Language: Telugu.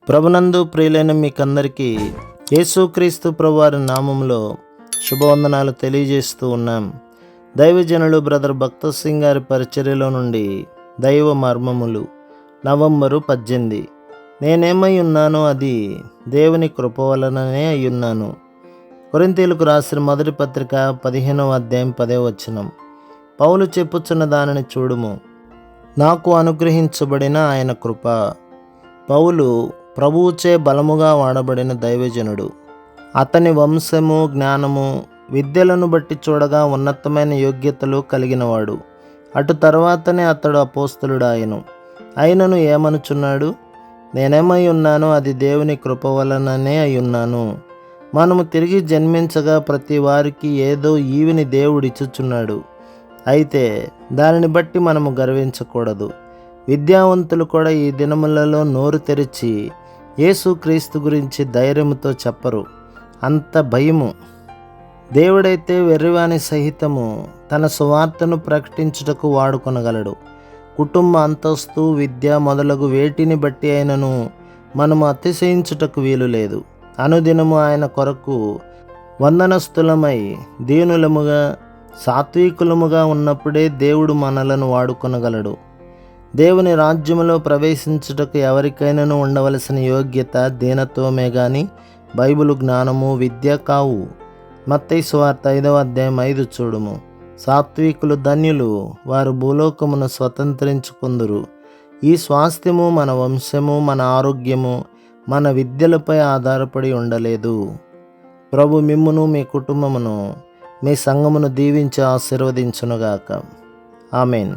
ప్రభునందు ప్రియులైన మీకందరికీ యేసుక్రీస్తు ప్రభువారి నామంలో శుభవందనాలు తెలియజేస్తూ ఉన్నాం. దైవజనులు బ్రదర్ భక్త సింగ్ గారి పరిచర్యలో నుండి దైవ మర్మములు నవంబరు 18. నేనేమై ఉన్నానో అది దేవుని కృప వలననే అయ్యున్నాను. కొరింథీయులకు రాసిన మొదటి పత్రిక 15వ అధ్యాయం 10వ వచనం. పౌలు చెప్పుచున్న దానిని చూడుము, నాకు అనుగ్రహించబడిన ఆయన కృప. పౌలు ప్రభువుచే బలముగా వాడబడిన దైవజనుడు. అతని వంశము, జ్ఞానము, విద్యలను బట్టి చూడగా ఉన్నతమైన యోగ్యతలు కలిగినవాడు. అటు తర్వాతనే అతడు అపోస్తలుడాయను. అయినను ఏమనుచున్నాడు? నేనేమై ఉన్నానో అది దేవుని కృప వలననే అయ్యున్నాను. మనము తిరిగి జన్మించగా ప్రతి వారికి ఏదో ఈవిని దేవుడిచ్చుచున్నాడు. అయితే దానిని బట్టి మనము గర్వించకూడదు. విద్యావంతులు కూడా ఈ దినములలో నోరు తెరిచి యేసుక్రీస్తు గురించి ధైర్యముతో చెప్పరు. అంత భయము. దేవుడైతే వెర్రివాని సహితము తన సువార్తను ప్రకటించుటకు వాడుకొనగలడు. కుటుంబ అంతస్తు, విద్య మొదలగు వేటిని బట్టి అయినను మనము అతిశయించుటకు వీలు లేదు. అనుదినము ఆయన కొరకు వందనస్తులమై దీనులముగా సాత్వికులముగా ఉన్నప్పుడే దేవుడు మనలను వాడుకొనగలడు. దేవుని రాజ్యములో ప్రవేశించుటకు ఎవరికైనాను ఉండవలసిన యోగ్యత దీనత్వమే గాని బైబిలు జ్ఞానము, విద్య కావు. మత్తయి సువార్త 5వ అధ్యాయం 5 చూడుము. సాత్వికులు ధన్యులు, వారు భూలోకమును స్వతంత్రించుకుందురు. ఈ స్వాస్థ్యము మన వంశము, మన ఆరోగ్యము, మన విద్యలపై ఆధారపడి ఉండలేదు. ప్రభు మిమ్మును, మీ కుటుంబమును, మీ సంఘమును దీవించి ఆశీర్వదించునుగాక. ఆమేన్.